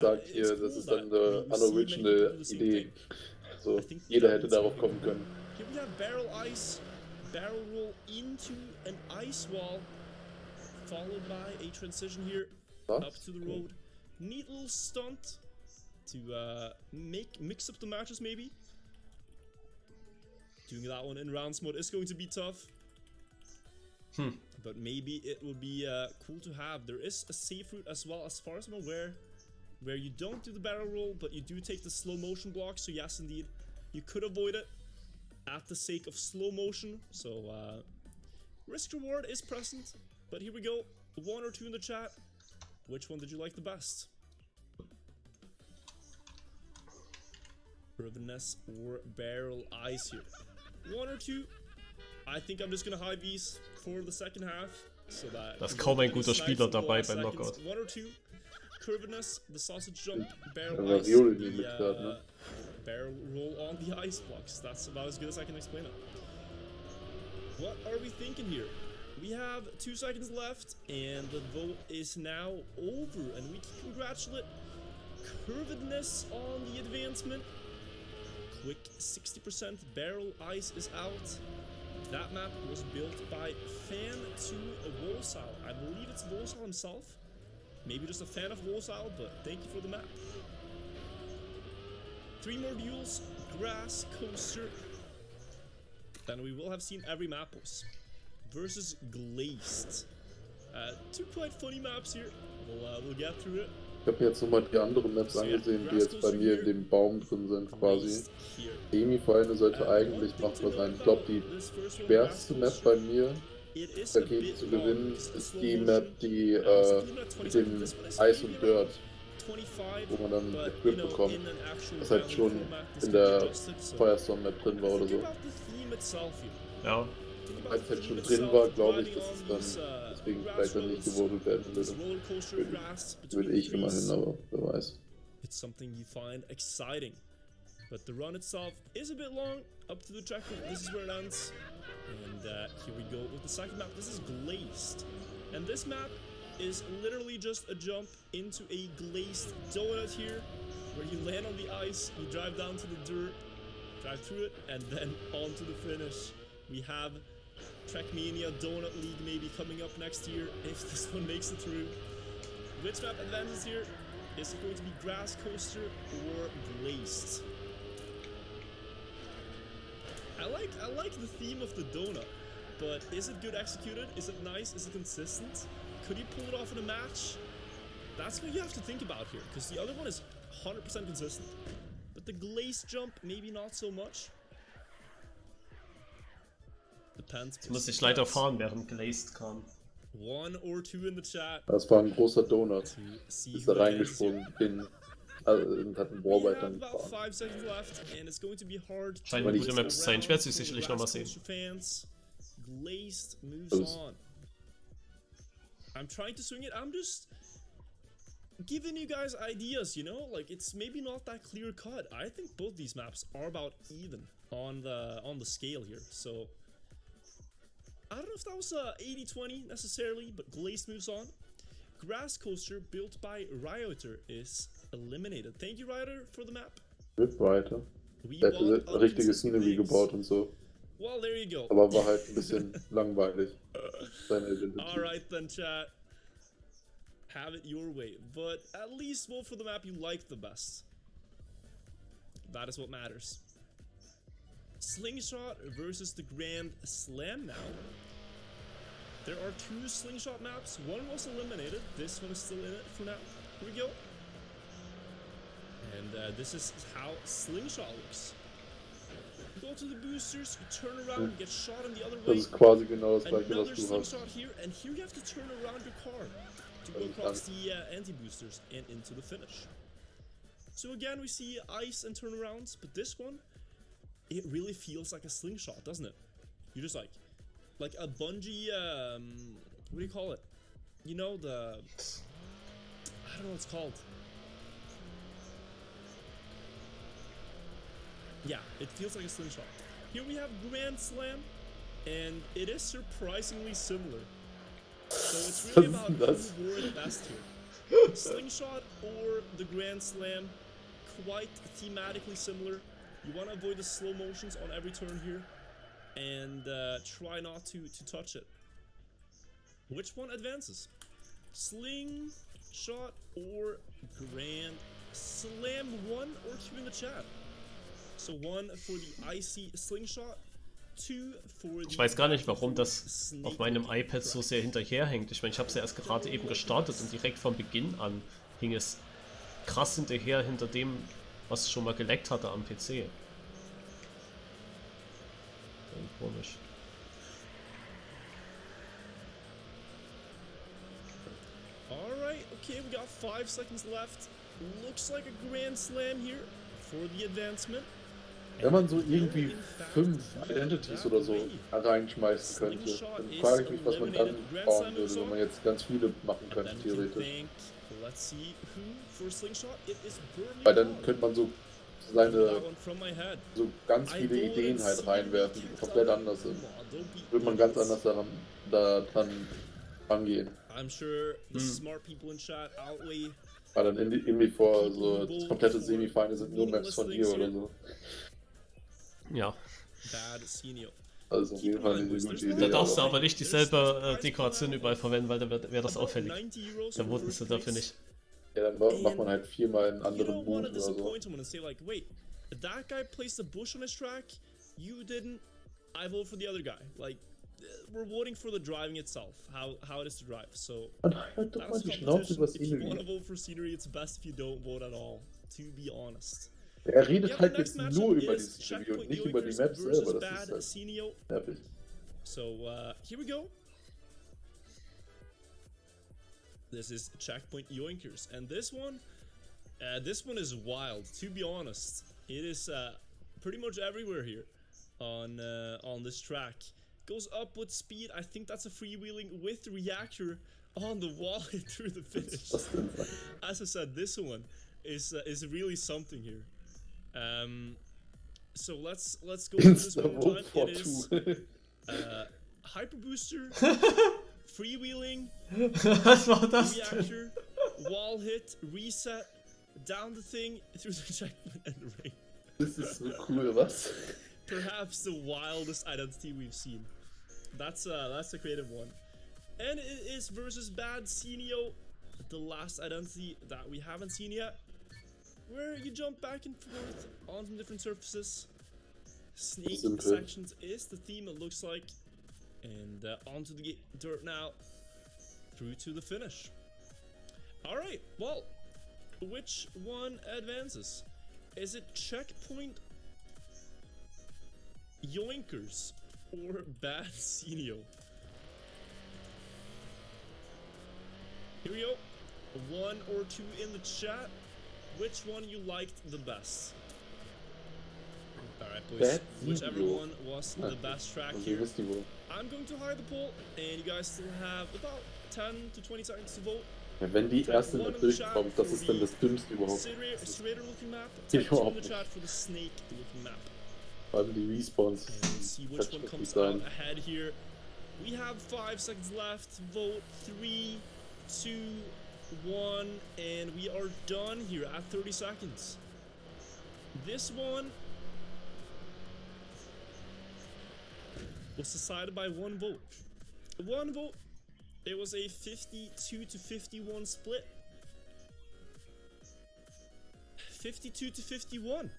sagt hier, das ist dann eine unoriginal Idee. Also jeder hätte darauf kommen können. Here we have barrel ice, barrel roll into an ice wall, followed by a transition here up to the road. Neat little stunt to mix up the matches maybe. Doing that one in rounds mode is going to be tough. But maybe it would be cool to have. There is a safe route as well, as far as I'm aware, where you don't do the barrel roll, but you do take the slow motion block. So yes, indeed, you could avoid it at the sake of slow motion. So risk reward is present. But here we go. 1 or 2 in the chat. Which one did you like the best? Rivenness or barrel ice here? 1 or 2. I think I'm just gonna hide these for the second half, so that. Da ist kaum ein guter Spieler dabei beim Knockout. 1 or 2. Curvedness, the sausage jump, barrel Ja, ice, Violi the mit grad, ne? barrel roll on the ice blocks. That's about as good as I can explain it. What are we thinking here? We have 2 seconds left, and the vote is now over, and we can congratulate Curvedness on the advancement. Quick 60% barrel ice is out. That map was built by Fan2 Volsal. I believe it's Volsal himself. Maybe just a fan of Volsal, but thank you for the map. 3 more duels, grass coaster. Then we will have seen every Mappos versus Glazed. 2 quite funny maps here. We'll get through it. Ich habe jetzt nochmal die anderen Maps angesehen, die jetzt bei mir in dem Baum drin sind quasi. Semi-Final sollte eigentlich machbar sein. Ich glaube, die schwerste Map bei mir, dagegen zu gewinnen, ist die Map, die mit dem Eis und Dirt, wo man dann Grip bekommt. Das halt schon in der Firestorm-Map drin war oder so. Ja. Als es halt schon drin war, glaube ich, dass es dann deswegen vielleicht dann nicht gewürfelt werden würde. Würde ich immerhin, aber wer weiß. It's something you find exciting, but the run itself is a bit long. Up to the checkpoint, this is where it ends. And here we go with the second map. This is Glazed, and this map is literally just a jump into a glazed donut here, where you land on the ice, you drive down to the dirt, drive through it, and then on to the finish. We have Trackmania Donut League maybe coming up next year if this one makes it through. Which map advances here? Is it going to be Grass Coaster or Glazed? I like the theme of the donut, but is it good executed? Is it nice? Is it consistent? Could you pull it off in a match? That's what you have to think about here, because the other one is 100% consistent. But the glazed jump, maybe not so much. Jetzt muss ich leider fahren, während Glazed kam. 1 or 2 in the chat. Das war ein großer Donut. Ist da reingesprungen und hat einen Warbite dann gefahren. Scheint eine gute Map zu sein. Ich werde sie sicherlich nochmal sehen. Glazed moves on. I'm trying to swing it. I'm just giving you guys ideas, you know? Like, it's maybe not that clear cut. I think both these maps are about even on the scale here. So I don't know if that was 80-20 necessarily, but Glazed moves on. Grass Coaster, built by Rioter, is eliminated. Thank you, Rioter, for the map. Mit weiter. Der hat eine richtige Scenery gebaut und so. Well, there you go. Aber war halt ein bisschen langweilig. Alright then, chat. Have it your way. But at least vote for the map you like the best. That is what matters. Slingshot versus the Grand Slam now. There are 2 slingshot maps. One was eliminated. This one is still in it for now. Here we go. And this is how slingshot looks. You go to the boosters, you turn around, you get shot in the other way. Das ist quasi genau das gleiche, was Another du hast. slingshot here, and here you have to turn around your car to go across the anti-boosters and into the finish. So again, we see ice and turnarounds, but this one, it really feels like a slingshot, doesn't it? You're just like a bungee, what do you call it? You know, I don't know what it's called. Yeah, it feels like a slingshot. Here we have Grand Slam, and it is surprisingly similar. So it's really about who wore the best here. Slingshot or the Grand Slam, quite thematically similar. You want to avoid the slow motions on every turn here, and try not to touch it. Which one advances? Slingshot or Grand Slam? 1 or 2 in the chat. So 1 for the icy Slingshot, 2 for the... Ich weiß gar nicht, warum das auf meinem iPad so sehr hinterherhängt. Ich meine, ich habe es ja erst gerade eben gestartet und direkt von Beginn an hing es krass hinter dem, was schon mal geleckt hatte am PC. Komisch. Alright, okay, we got 5 seconds left. Looks like a Grand Slam here for the advancement. Wenn man so irgendwie 5 Identities oder so reinschmeißen könnte, dann frage ich mich, was man dann bauen würde, wenn man jetzt ganz viele machen könnte, theoretisch. Weil dann könnte man so ganz viele Ideen halt reinwerfen, die komplett anders sind. Würde man ganz anders daran rangehen. Weil dann irgendwie vor so das komplette Semifinal sind nur Maps von hier oder so. Ja. Also auf jeden Fall eine gute Idee. Da darfst du aber nicht dieselbe Dekoration überall verwenden, weil dann wäre das auffällig. Dann wurden sie dafür nicht. Ja, dann macht man halt 4-mal einen anderen Move oder so. That guy placed a bush on his track, you didn't, I vote for the other guy. Like, we're voting for the driving itself, how it is to drive. So, that's competition. If you want to vote for scenery, it's best if you don't vote at all, to be honest. Er redet halt jetzt nur über die Scenery und nicht über die Maps selber, das ist halt nervig. So, here we go. This is Checkpoint Yoinkers, and this one is wild, to be honest. It is pretty much everywhere here on this track. Goes up with speed. I think that's a freewheeling with the reactor on the wall through the finish. As I said, this one is really something here. So let's go with this one more time. It is hyper booster, freewheeling, reactor, wall hit, reset. Down the thing, through the checkpoint and the ring. This is so cool, was? Perhaps the wildest identity we've seen. That's a creative one. And it is versus Bad Senio, the last identity that we haven't seen yet. Where you jump back and forth on some different surfaces. Snake sections is the theme, it looks like. And onto the dirt now. Through to the finish. Alright, well. Which one advances? Is it Checkpoint Yoinkers or Bad Senio? Here we go. 1 or 2 in the chat. Which one you liked the best? Alright boys, whichever one was the best track here. I'm going to hide the poll and you guys still have about 10 to 20 seconds to vote. Ja, wenn die erste Map durchkommt, das ist dann das Dümmste überhaupt. Vor allem die Respawns. Das kann nicht sein. We have 5 seconds left. Vote 3, 2, 1, and we are done here at 30 seconds. This one was decided by 1 vote. 1 vote. It was a 52 to 51 split. 52 to 51.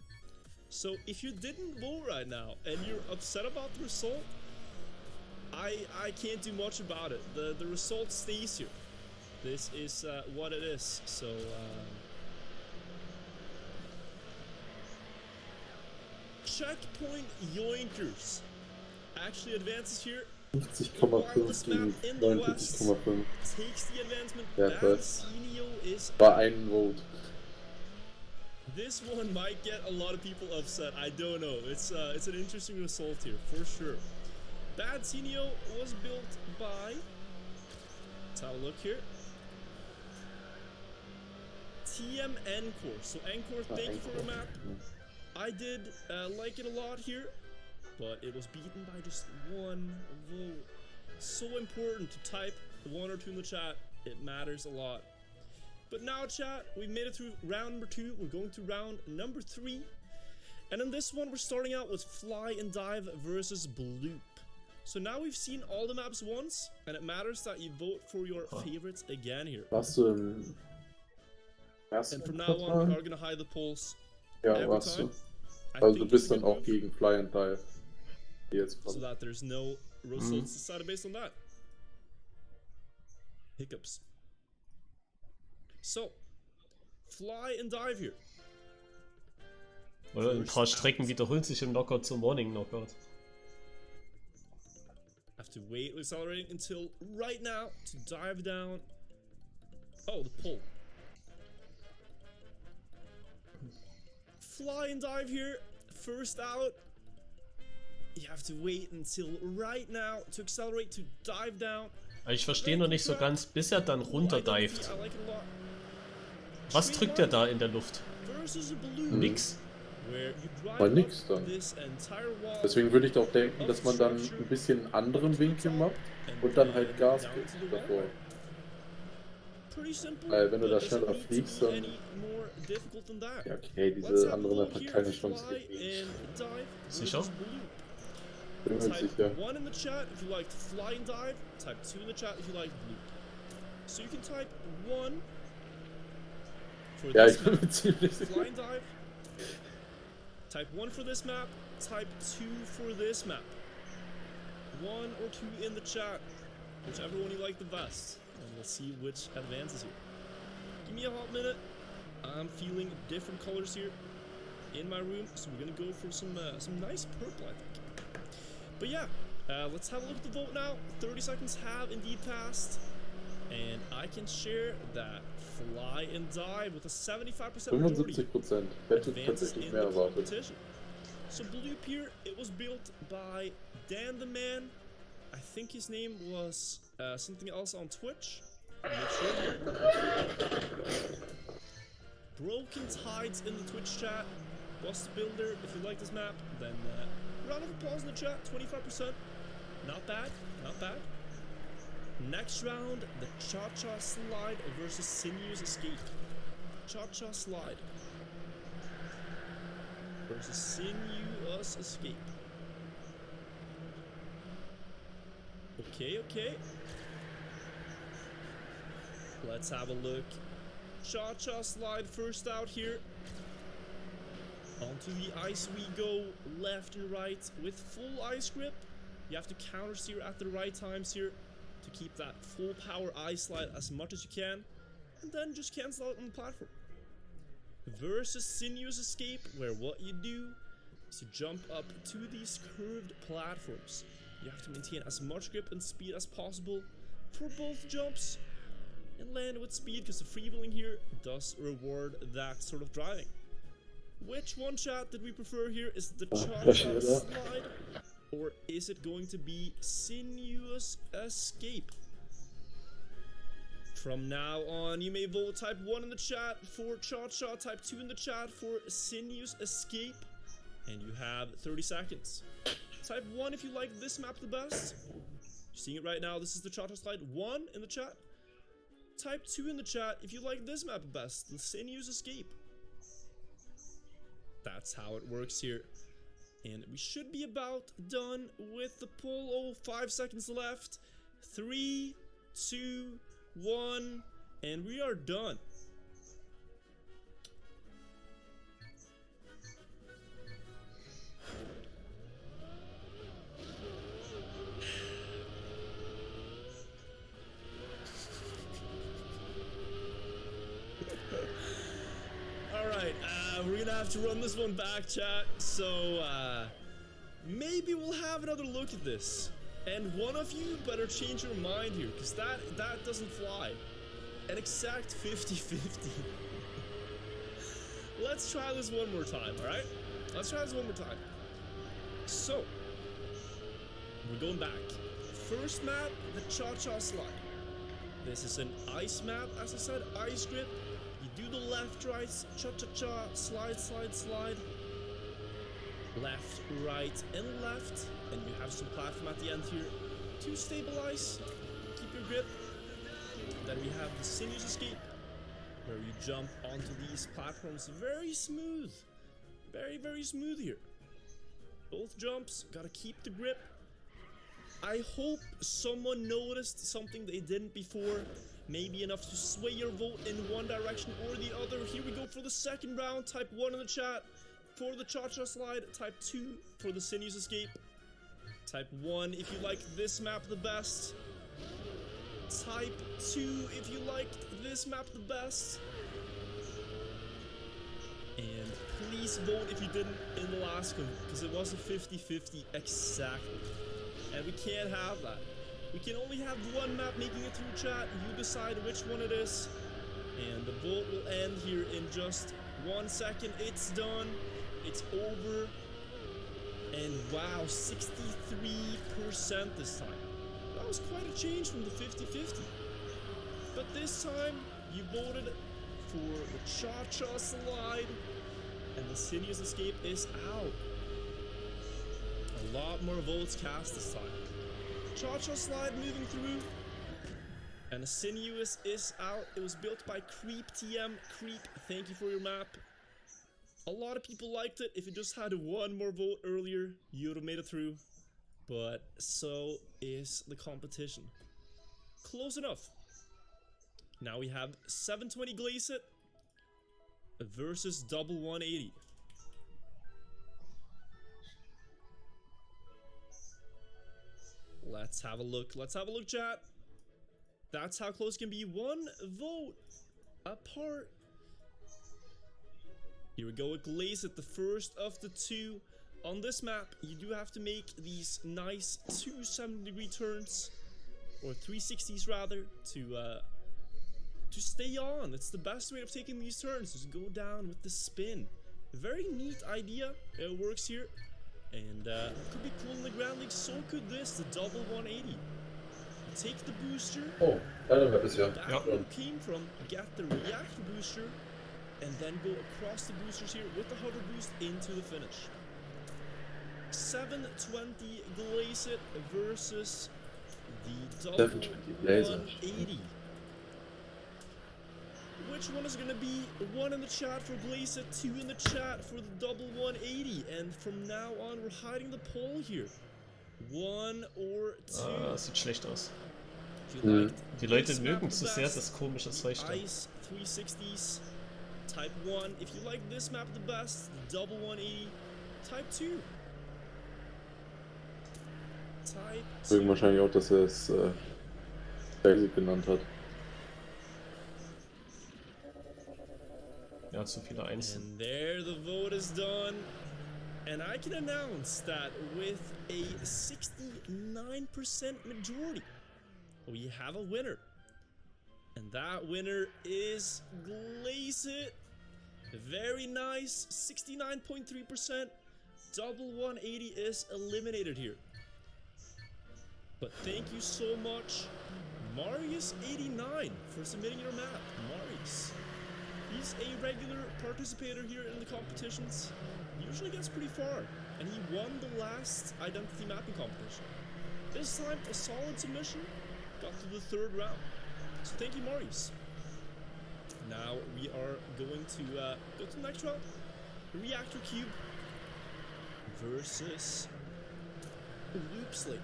So if you didn't vote right now and you're upset about the result, I can't do much about it. The result stays here. This is what it is. So Checkpoint Yoinkers actually advances here. 50,5 gegen 49,5. Ja, ich weiß. War ein Vote. This one might get a lot of people upset. I don't know. It's an interesting result here for sure. Bad Senio was built by. Let's have a look here. TMOne. So Encore, thank you for the map. I did like it a lot here, but it was beaten by just 1 vote. So important to type 1 or 2 in the chat. It matters a lot. But now, chat, we made it through round number 2. We're going to round number 3. And in this one, we're starting out with Fly and Dive versus Bloop. So now we've seen all the maps once, and it matters that you vote for your favorites again here. Warst du im ersten And from now on, we are going to hide the polls Ja, every warst time. du. I Also du think bist it's a dann good auch move, gegen Fly and Dive. Die jetzt so kommt. that there's no results decided based on that. Hiccups. So, Fly and Dive here. Oder ein paar Strecken wiederholen sich im Knockout zum Morning Knockout. Have to wait with accelerating until right now to dive down. Oh, the pull. Fly and Dive here. First out. You have to wait until right now to accelerate to dive down. Ich verstehe noch nicht so ganz, bis er dann runterdived. I like it a lot. Was drückt er da in der Luft? Versus a balloon. Nix. Where you drive Mal nix up dann. this entire wall. Deswegen würde ich doch denken, dass man dann ein bisschen einen anderen Winkel macht und dann halt Gas gibt davor. Pretty simple, Weil wenn du da but schneller doesn't need to fliegst, be dann... any more difficult than that. Ja, okay, Let's diese have a andere look Map hat here. keine Chance Fly gegen and dive Sicher? versus Bloop. Bin mir Type sicher. 1 in the chat if you like to fly and dive. Type 2 in the chat if you like Bloop. So you can type 1 for Ja, this ich bin map. mir ziemlich sicher. Fly and dive. Type 1 for this map. Type 2 for this map. 1 or 2 in the chat. Whichever one you like the best. And we'll see which advances here. Give me a hot minute. I'm feeling different colors here in my room, so we're gonna go for some nice purple, I think. But yeah, let's have a look at the vote now. 30 seconds have indeed passed, and I can share that Fly and Dive with a 75% majority 75%. Hätte advances tatsächlich in mehr the erwartet. competition. So Bloop here, it was built by Dan the Man. I think his name was something else on Twitch. Make sure. Broken Tides in the Twitch chat was the builder. If you like this map, then round of applause in the chat. 25%. Not bad. Not bad. Next round, the Cha-Cha Slide versus Sinuous Escape. Cha-Cha Slide versus Sinuous Escape. Okay, okay. Let's have a look. Cha-Cha Slide first out here. Onto the ice we go, left and right with full ice grip. You have to counter steer at the right times here to keep that full power ice slide as much as you can, and then just cancel out on the platform. Versus Sinuous Escape, where what you do is you jump up to these curved platforms. You have to maintain as much grip and speed as possible for both jumps and land with speed, because the freewheeling here does reward that sort of driving. Which one, chat, did we prefer here? Is it the Cha-Cha Slide, or is it going to be Sinuous Escape? From now on, you may vote type 1 in the chat for Cha-Cha, type 2 in the chat for Sinuous Escape, and you have 30 seconds. Type 1 if you like this map the best. You're seeing it right now, this is the Cha-Cha Slide. 1 in the chat. Type 2 in the chat if you like this map best, the Sinuous Escape. That's how it works here. And we should be about done with the poll. Oh, 5 seconds left. 3, 2, 1, and we are done. Alright, we're gonna have to run this one back, chat. So, maybe we'll have another look at this. And one of you better change your mind here, because that doesn't fly. An exact 50-50. Let's try this one more time, alright? Let's try this one more time. So, we're going back. First map, the Cha-Cha Slide. This is an ice map, as I said, ice grip. You do the left, right, cha-cha-cha, slide, slide, slide. Left, right, and left. And you have some platform at the end here to stabilize, keep your grip. Then we have the Sinuous Escape. where you jump onto these platforms. Very smooth. Very smooth here. Both jumps, gotta keep the grip. I hope someone noticed something they didn't before. Maybe enough to sway your vote in one direction or the other. Here we go for the second round. Type 1 in the chat for the Cha-Cha slide. Type 2 for the Sinuous escape. Type 1 if you like this map the best. Type 2 if you liked this map the best. And please vote if you didn't in the last one, because it was a 50-50 exactly. And we can't have that. We can only have one map making it through chat. You decide which one it is. And the vote will end here in just 1 second. It's done. It's over. And wow, 63% this time. That was quite a change from the 50-50. But this time, you voted for the Cha-Cha slide. And the Sinuous escape is out. A lot more votes cast this time. Cha-Cha slide moving through. And the Sinuous is out. It was built by Creep TM. Creep, thank you for your map. A lot of people liked it. If you just had one more vote earlier, you would have made it through. But so is the competition. Close enough. Now we have 720 Glaze It versus double 180. Let's have a look. Let's have a look, chat. That's how close it can be. One vote apart. Here we go with Glaze It, the first of the two. On this map, you do have to make these nice 270-degree turns, or 360s rather, to stay on. It's the best way of taking these turns. Just go down with the spin. Very neat idea. It works here. And could be cool in the Grand League. So could this, the double 180. Take the booster. Oh, Map ist ja. Back where it came from. Get the reactor booster. And then go across the boosters here with the hover boost into the finish. 720 Glaze It versus the double 180. Which one is going to be? 1 in the chat for Glaze It, 2 in the chat for the double 180. And from now on, we're hiding the poll here. 1 or 2. Sieht schlecht aus. Die Leute mögen zu sehr das komische Zeug da. Ice 360s. Type 1 if you like this map the best. The double 180. Type 2. Type 2. Deswegen wahrscheinlich auch, dass er es Basic genannt hat. Ja, zu viele Einsen. And there the vote is done. And I can announce that with a 69% majority, we have a winner. And that winner is Glaze It. Very nice. 69.3%. Double 180 is eliminated here. But thank you so much, Marius89, for submitting your map. Marius. He's a regular participator here in the competitions. Usually gets pretty far. And he won the last identity mapping competition. This time, a solid submission. Got to the 3rd round. So thank you, Marius. Now we are going to go to the next round. Reactor Cube versus Loop Slate.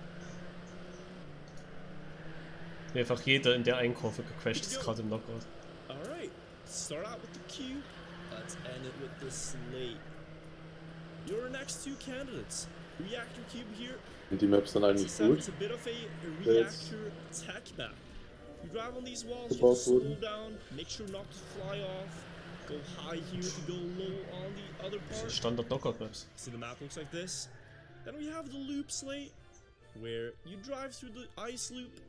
Einfach jeder in der einen Kurve gecrashed ist gerade im Knockout. Alright, start out with the cube. Let's end it with the slate. Your next two candidates. Reactor Cube here. Sind die Maps dann eigentlich gut? It's a bit of a reactor tech map. You drive on these walls, you slow down, make sure not to fly off. Go high here to go low on the other part. Standard Knockout Maps. See, the map looks like this. Then we have the loop slate, where you drive through the ice loop,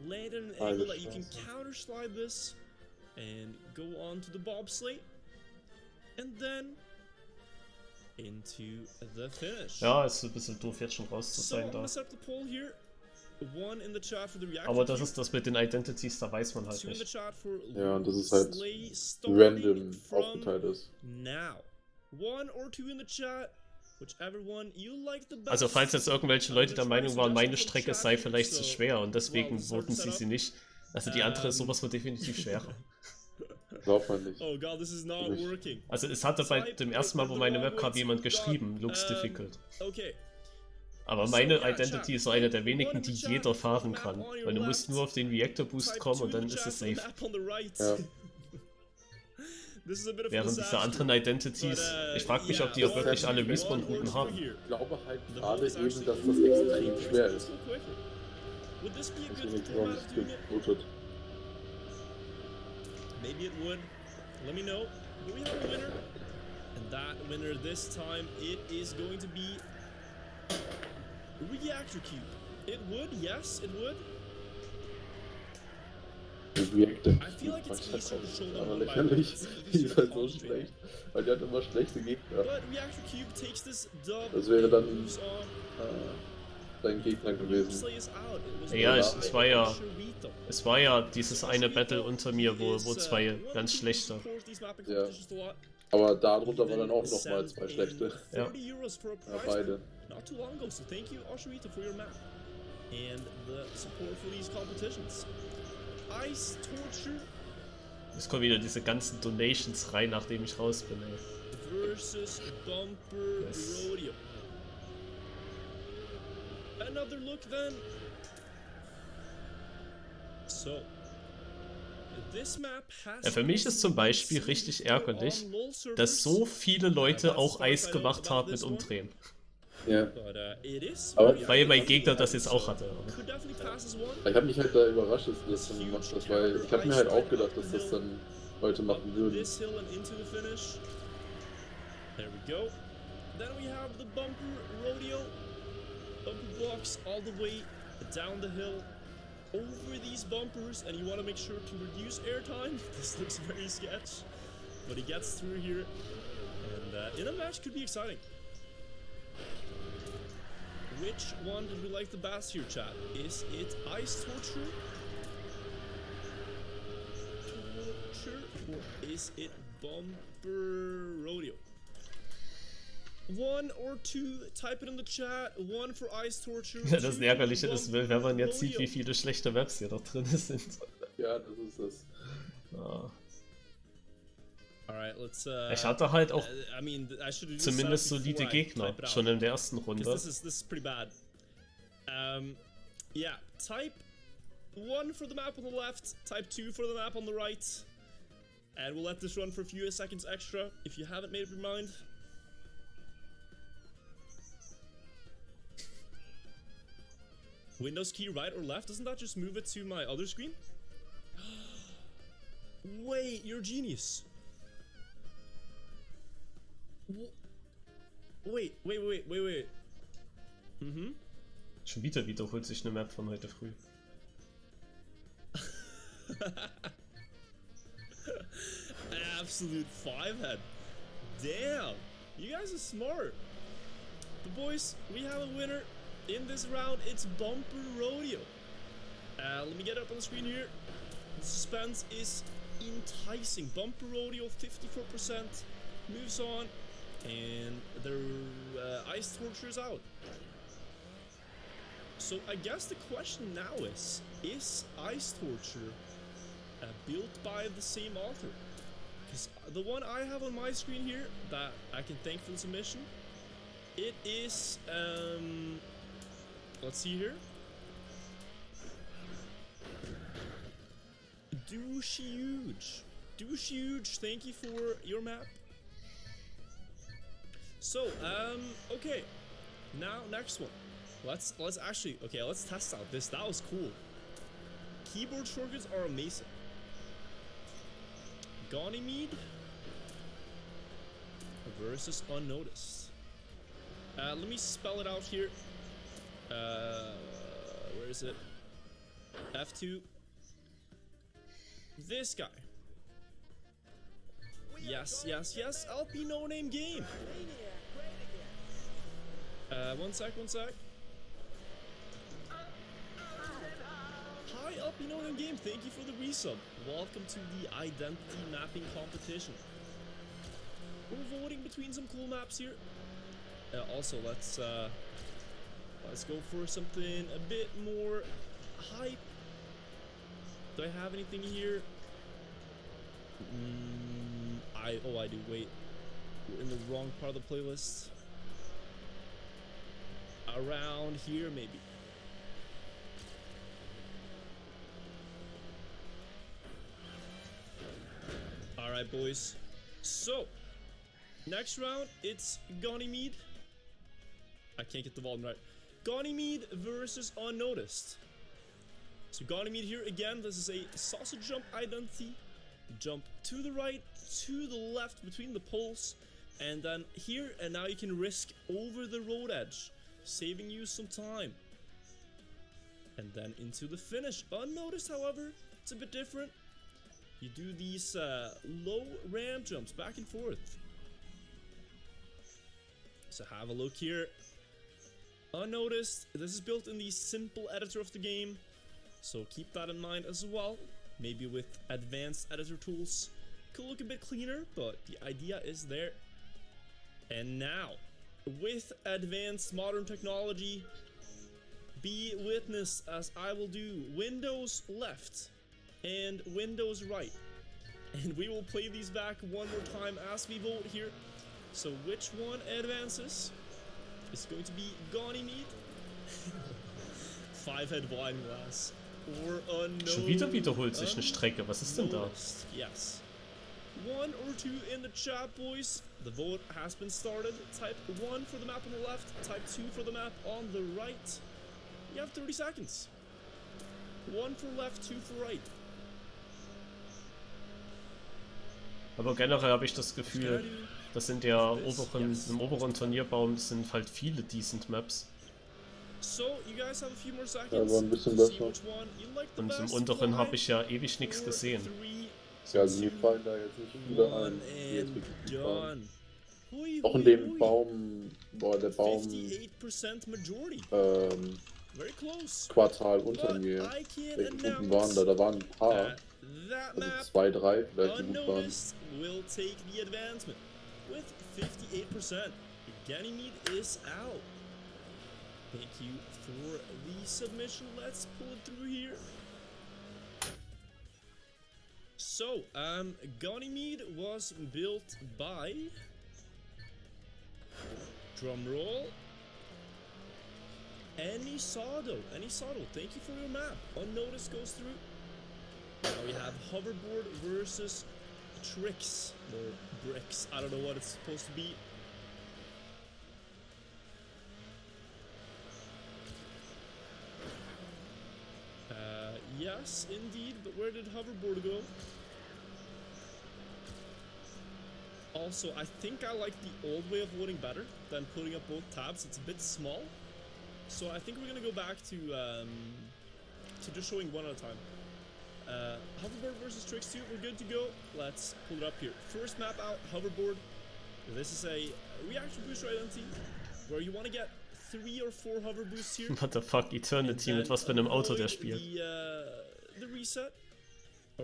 land at an angle that you can counter slide this, and go on to the bobsleigh, and then into the finish. Ja, ist ein bisschen doof jetzt schon raus zu sein da. Aber das ist das mit den Identities, da weiß man halt nicht. Ja, und das ist halt random aufgeteilt ist. Also falls jetzt irgendwelche Leute der Meinung waren, meine Strecke sei vielleicht zu schwer und deswegen voten sie nicht. Also die andere ist sowas von definitiv schwerer. Glaubt man nicht. Oh god, this is not working. Also es hatte bei dem ersten Mal, wo meine Map kam, jemand geschrieben, looks difficult. Okay. Aber meine Identity ist so eine der wenigen, die jeder fahren kann. Weil du musst nur auf den Reactor Boost kommen und dann ist es safe. Ja. Während diese anderen Identities, ich frage mich, ob die auch wirklich alle Respawn-Routen haben. Ich glaube halt gerade eben, dass das extrem schwer ist. Deswegen warum es gebootet. Maybe it would. Let me know. Do we have a winner? And that winner this time, it is going to be Reactor Cube. It would, yes, it would. Reactor I feel like it's easier to show them aber one by one. lächerlich. Die ist halt so Concentrate. schlecht. Weil die hat immer schlechte Gegner. But Reactor Cube takes this dub. Das wäre dann moves on. dein Gegner gewesen. Slay is out. It was Ja, won es by war ja- Sharito. Es war ja dieses eine Battle unter mir, wo zwei ganz schlechte. Ja. Aber darunter war dann auch nochmal 2 schlechte. Ja. 30 Euros for a Ja, prize beide. not too long ago, so thank you Osharito for your map and the support for these competitions. Ice Torture Es kommen wieder diese ganzen Donations rein, nachdem ich raus bin, ey. versus Bumper Yes. Rodeo. Another look then. So, this map has Ja, für mich ist zum Beispiel richtig ärgerlich, dass so viele Leute auch Eis gemacht haben mit Umdrehen. Ja. Aber Weil mein Gegner das jetzt auch hatte. Ich habe mich halt da überrascht, dass du das dann gemacht hast, weil ich habe mir halt auch gedacht, dass das dann Leute machen würden. This hill and into the finish. There we go. Then we have the bumper rodeo. Bumper blocks all the way down the hill over these bumpers, and you want to make sure to reduce airtime. This looks very sketch, but he gets through here, and in a match could be exciting. Which one did we like the best here, chat? Is it Ice Torture? Or is it Bumper Rodeo? 1 or 2, type it in the chat. 1 for Ice Torture. Ja, das 2 Ärgerliche for ist, wenn man jetzt sieht, Rodeo. wie viele schlechte Maps hier noch drin sind. Ja, das ist das. Ja. Alright, let's, Ich hatte halt auch I mean, I should do this zumindest sound solide before I Gegner, type it out. schon in der ersten Runde. This is pretty bad. Yeah, type 1 for the map on the left, type 2 for the map on the right, and we'll let this run for a few seconds extra if you haven't made up your mind. Windows key right or left, doesn't that just move it to my other screen? Wait, you're a genius. Wait. Mhm. Schon wieder wiederholt sich eine Map von heute früh. Absolute 5-head. Damn, you guys are smart. The boys, we have a winner in this round. It's Bumper Rodeo. Let me get it up on the screen here. The suspense is enticing. Bumper Rodeo, 54%, moves on, and their Ice Torture is out. So I guess the question now is Ice Torture built by the same author? Because the one I have on my screen here that I can thank for the submission, it is, let's see here. Douche huge, thank you for your map. So, okay. Now, next one. Let's actually, okay, let's test out this. That was cool. Keyboard shortcuts are amazing. Ganymede versus Unnoticed. Let me spell it out here. Where is it? F2. This guy. Yes. LP no name game. One sec. Hi, LP no name game. Thank you for the resub. Welcome to the identity mapping competition. We're voting between some cool maps here. Also, let's go for something a bit more hype. Do I have anything here? I do. Wait, we're in the wrong part of the playlist. Around here, maybe. All right, boys. So, next round, it's Ganymede. I can't get the volume right. Ganymede versus Unnoticed. So Ganymede here again. This is a sausage jump identity. Jump to the right, to the left between the poles, and then here, and now you can risk over the road edge, saving you some time. And then into the finish. Unnoticed, however, it's a bit different. You do these low ramp jumps back and forth. So have a look here. Unnoticed, this is built in the simple editor of the game, so keep that in mind as well. Maybe with advanced editor tools could look a bit cleaner, but the idea is there. And now, with advanced modern technology, be witness as I will do Windows left and Windows right, and we will play these back one more time as we vote here. So which one advances? It's going to be Ganymede, 5-head wine glass, or Unnoticed. Schon wieder wiederholt sich eine Strecke. Was ist denn da? Yes. 1 or 2 in the chat, boys. The vote has been started. Type 1 for the map on the left, type 2 for the map on the right. You have 30 seconds. 1 for left, 2 for right. Aber generell habe ich das Gefühl, dass im oberen Turnierbaum sind halt viele decent Maps. Ja, aber ein bisschen besser. Und im unteren habe ich ja ewig nichts gesehen. Ja, also mir fallen da jetzt nicht viele ein, die jetzt wirklich gut waren. Auch in dem Baum, der Baum Quartal unter mir, welche guten waren da? Da waren ein paar, also 2, 3 vielleicht, die gut waren. Will take the advancement with 58%. Ganymede is out. Thank you for the submission. Let's pull it through here. So, Ganymede was built by, drumroll, Anisado. Thank you for your map. Unnoticed goes through. Now we have hoverboard versus tricks or bricks. I don't know what it's supposed to be. Yes, indeed, but where did hoverboard go? Also, I think I like the old way of voting better than putting up both tabs. It's a bit small, so I think we're gonna go back to just showing one at a time. Hoverboard versus Tricks 2, we're good to go. Let's pull it up here. First map out, hoverboard. This is a reaction booster identity where you want to get 3 or 4 hover boosts here. What the fuck, Eternity, mit was für einem Auto der spielt. The reset.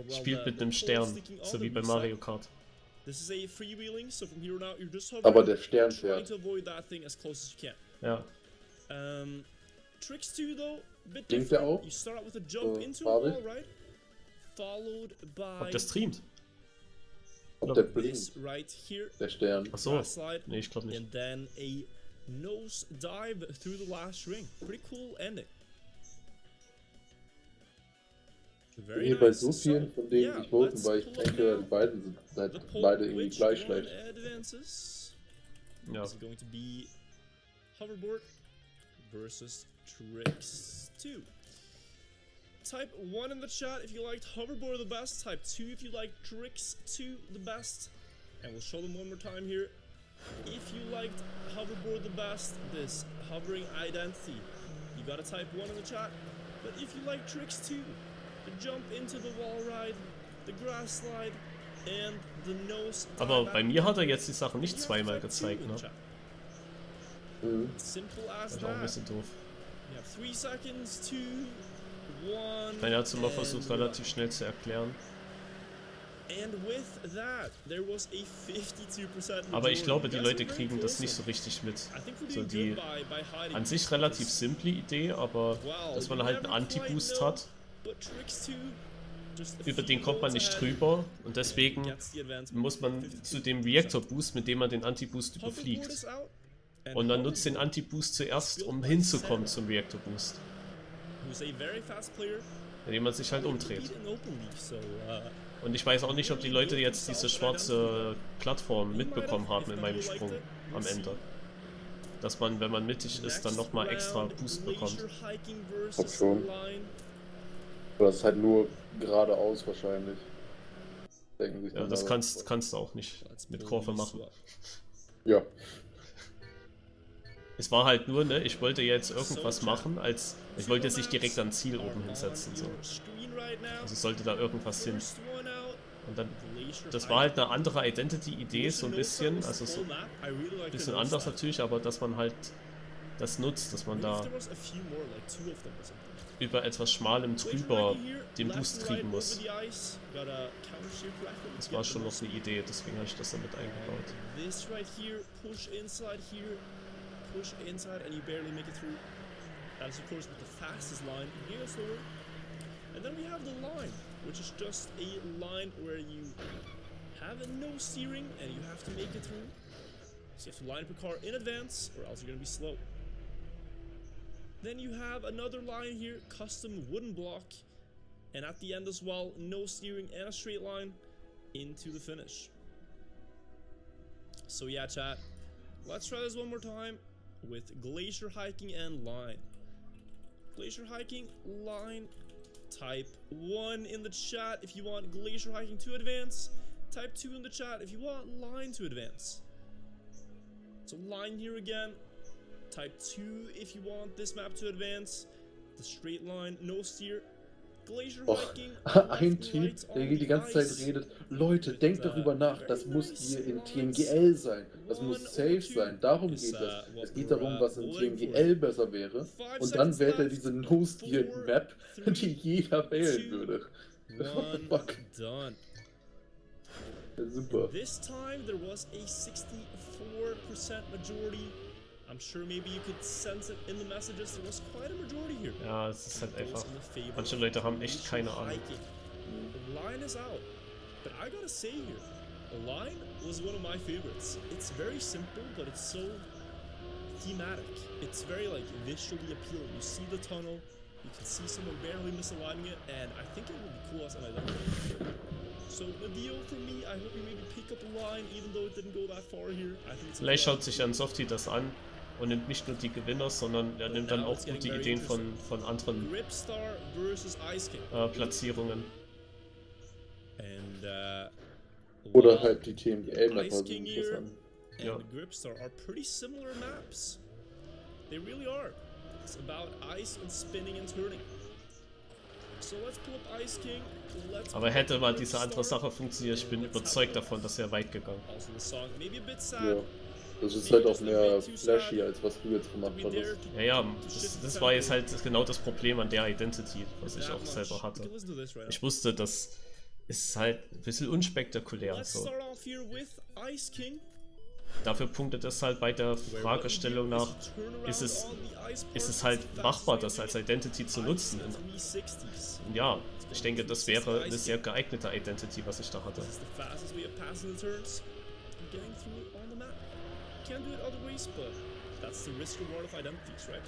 Spielt mit einem Stern, so wie bei Mario Kart. This is a freewheeling, so from here on out you're just hovering. Aber der Stern trying to avoid that thing as close as you can. Ja. Tricks 2 though, a bit different. You start out with a jump into a wall, right? Followed by Ob der streamt? Ob der blinkt? Right here. Der Stern. Achso, nee, ich glaube nicht. And then a nose dive through the last ring. Pretty cool ending. Very nice. Bei so vielen von denen ich voten, weil ich denke, die beiden sind halt beide irgendwie gleich schlecht. Ja. This is going to be hoverboard versus Tricks 2. Type 1 in the chat if you liked hoverboard the best. Type 2 if you like Tricks 2 the best. And we'll show them one more time here. If you liked hoverboard the best, this hovering identity, you gotta type 1 in the chat. But if you like Tricks 2, the jump into the wall ride, the grass slide, and the nose. Aber bei mir hat jetzt die Sachen nicht zweimal gezeigt, ne? Simple as das ist auch ein bisschen doof. You have 3 seconds, 2, 1. Er hat es immer versucht, relativ schnell zu erklären. Aber ich glaube, die Leute kriegen das nicht so richtig mit. So die an sich relativ simple Idee, aber dass man halt einen Anti-Boost hat über den kommt man nicht drüber und deswegen muss man zu dem Reactor Boost, mit dem man den Anti-Boost überfliegt. Und man nutzt den Anti-Boost zuerst, um hinzukommen zum Reactor Boost. Indem man sich halt umdreht. Und ich weiß auch nicht, ob die Leute jetzt diese schwarze Plattform mitbekommen haben in meinem Sprung am Ende. Dass man, wenn man mittig ist, dann nochmal extra Boost bekommt. Hab schon. Aber das ist halt nur geradeaus wahrscheinlich. Denken sich Ja, das kannst du auch nicht mit Kurve machen. Ja. Es war halt nur, ne, ich wollte jetzt irgendwas machen, als ich wollte jetzt nicht direkt am Ziel oben hinsetzen. So. Also sollte da irgendwas hin. Und dann, das war halt eine andere Identity-Idee, so ein bisschen, also so ein bisschen anders natürlich, aber dass man halt das nutzt, dass man da über etwas Schmalem drüber den Boost kriegen muss. Das war schon noch eine Idee, deswegen habe ich das damit eingebaut. Push inside and you barely make it through. That is of course with the fastest line, you go slower. And then we have the line, which is just a line where you have no steering and you have to make it through. So you have to line up your car in advance or else you're going to be slow. Then you have another line here, custom wooden block. And at the end as well, no steering and a straight line into the finish. So yeah, chat, let's try this one more time. With glacier hiking and line. Glacier hiking, line, type 1 in the chat if you want glacier hiking to advance. Type 2 in the chat if you want line to advance. So line here again. Type 2 if you want this map to advance. The straight line, no steer. Ein Typ, der die ganze Zeit redet, Leute, denkt darüber nach, das muss hier in TMGL sein, das muss safe sein, darum geht es. Es geht darum, was in TMGL besser wäre und dann wählt er diese No-Steer-Map, die jeder wählen würde. What the fuck? Ja, super. This time there was a 64% majority. I'm sure maybe you could sense it in the messages. There was quite a majority here. Ja, es ist halt einfach. Manche Leute haben echt keine Ahnung. Line is out, but I gotta say here, the line was one of my favorites. It's very simple, but it's so thematic. It's very like visually appealing. You see the tunnel, you can see someone barely misaligning it, and I think it would be cool as an identity. So the deal for me, I hope you maybe pick up a line, even though it didn't go that far here. I think it's vielleicht schaut sich an Softie das an und nimmt nicht nur die Gewinner, sondern er nimmt dann auch gute Ideen von anderen Platzierungen. Oder halt die TMGL-Map versuchen das an. Ja. Gripstar are pretty similar maps. They really are. It's about ice and spinning and turning. So let's pull up Ice King. Aber hätte mal diese andere Sache funktioniert, ich bin überzeugt davon, dass er weit gegangen. Ja. Das ist halt auch mehr flashy, als was du jetzt gemacht hattest. Ja, das war jetzt halt genau das Problem an der Identity, was ich auch selber hatte. Ich wusste, das ist halt ein bisschen unspektakulär. So. Dafür punktet es halt bei der Fragestellung nach, ist es halt machbar, das als Identity zu nutzen? Und ja, ich denke, das wäre eine sehr geeignete Identity, was ich da hatte. Can't do it other ways, but that's the risk reward of identities, right?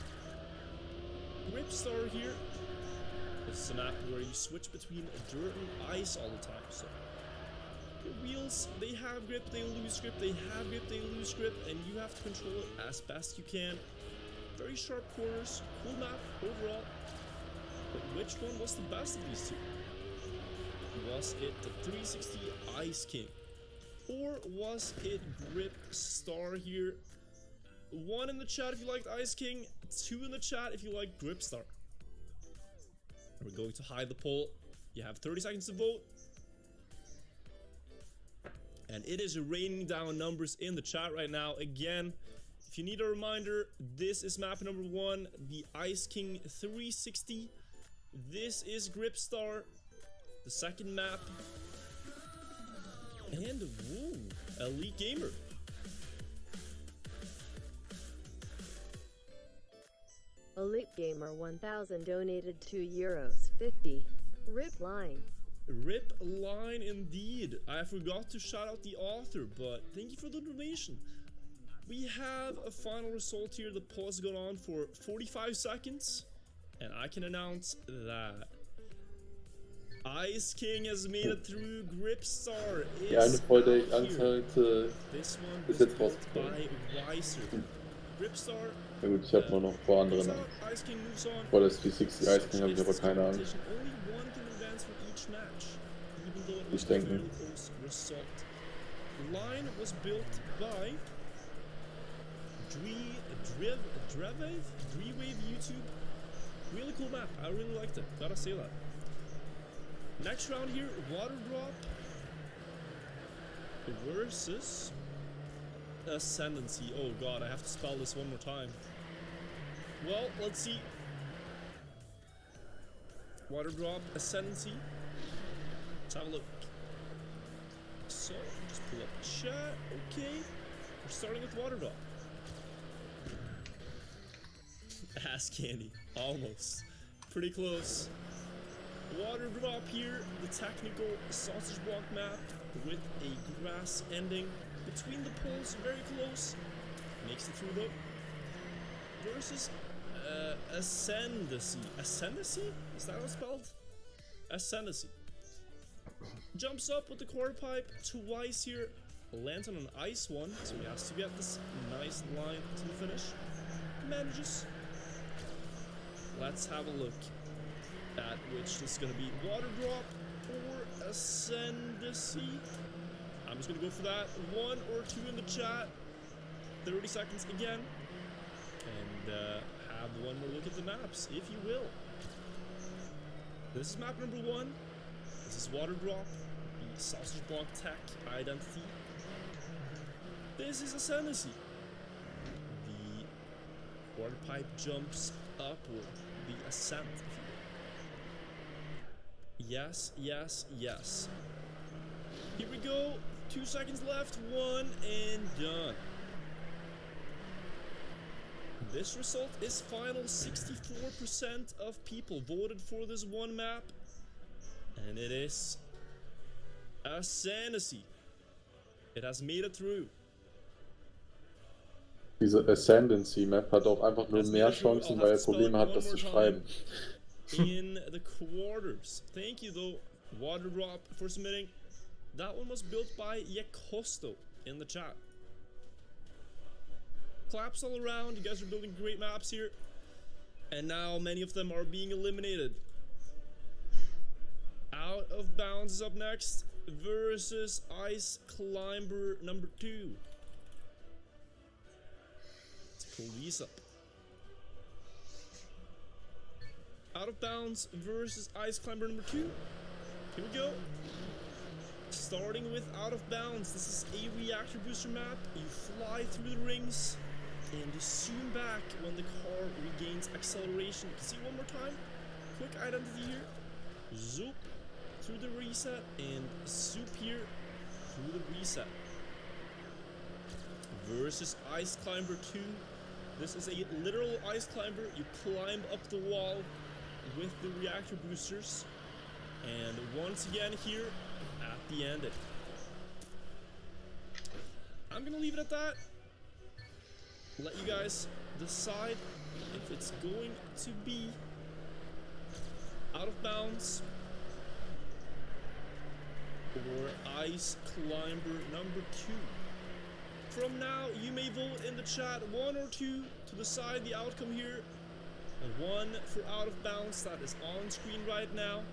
Gripstar here. This is a map where you switch between dirt and ice all the time, so the wheels, they have grip, they lose grip, they have grip, they lose grip, and you have to control it as best you can. Very sharp corners, cool map overall, but which one was the best of these two? Was it the 360 Ice King? Or was it Gripstar here? 1 in the chat if you liked Ice King, 2 in the chat if you liked Gripstar. We're going to hide the poll. You have 30 seconds to vote. And it is raining down numbers in the chat right now. Again, if you need a reminder, this is map number 1, the Ice King 360. This is Gripstar, the second map. And woo, Elite Gamer. Elite Gamer 1000 donated €2.50. Rip line. Rip line indeed. I forgot to shout out the author, but thank you for the donation. We have a final result here. The poll has gone on for 45 seconds, and I can announce that Ice King has made it through. Gripstar is Die eine Freude, ich out Angst here. hatte, This one ist was jetzt built rausgefallen. by Weiser. Gripstar. Ja gut, ich habe noch ein paar andere Namen. Ice King moves on. Vor das 360 Ice King habe ich aber keine Ahnung. Only one can advance for each match, even though it was Ich a denke. fairly close result. Line was built by Drewave YouTube. Really cool map. I really liked it. Gotta say that. Next round here, Water Drop versus Ascendancy. Oh god, I have to spell this one more time. Well, let's see. Water Drop, Ascendancy. Let's have a look. So, just pull up the chat. Okay. We're starting with Water Drop. Ass Candy. Almost. Pretty close. Water Drop here. The technical sausage block map with a grass ending between the poles. Very close. Makes it through though. Versus Ascendancy. Ascendancy? Is that how it's spelled? Ascendancy. Jumps up with the quarter pipe twice here. Lands on an ice one, so he has to get this nice line to the finish. Manages. Let's have a look at which this is going to be. Water Drop or Ascendancy. I'm just going to go for that. 1 or 2 in the chat. 30 seconds again. And have one more look at the maps, if you will. This is map number 1. This is Water Drop, the sausage block tech identity. This is Ascendancy. The water pipe jumps upward, the ascent, if you will. Yes, yes, yes. Here we go. 2 seconds left. 1 and done. This result is final. 64% of people voted for this one map. And it is Ascendancy. It has made it through. Diese Ascendancy-Map hat auch einfach nur mehr Chancen, weil er Probleme hat, das zu schreiben. In the quarters. Thank you though, Water Drop, for submitting. That one was built by Yakosto in the chat. Claps all around. You guys are building great maps here. And now many of them are being eliminated. Out of Bounds is up next versus Ice Climber number 2. Let's pull these up. Out of Bounds versus Ice Climber number 2. Here we go. Starting with Out of Bounds. This is a reactor booster map. You fly through the rings and you zoom back when the car regains acceleration. You can see it one more time. Quick identity here. Zoop through the reset and zoop here through the reset. Versus Ice Climber 2. This is a literal ice climber. You climb up the wall with the reactor boosters. And once again here at the end. I'm gonna leave it at that. Let you guys decide if it's going to be Out of Bounds or Ice Climber number 2. From now, you may vote in the chat 1 or 2 to decide the outcome here. 1 for Out of Bounds, that is on screen right now.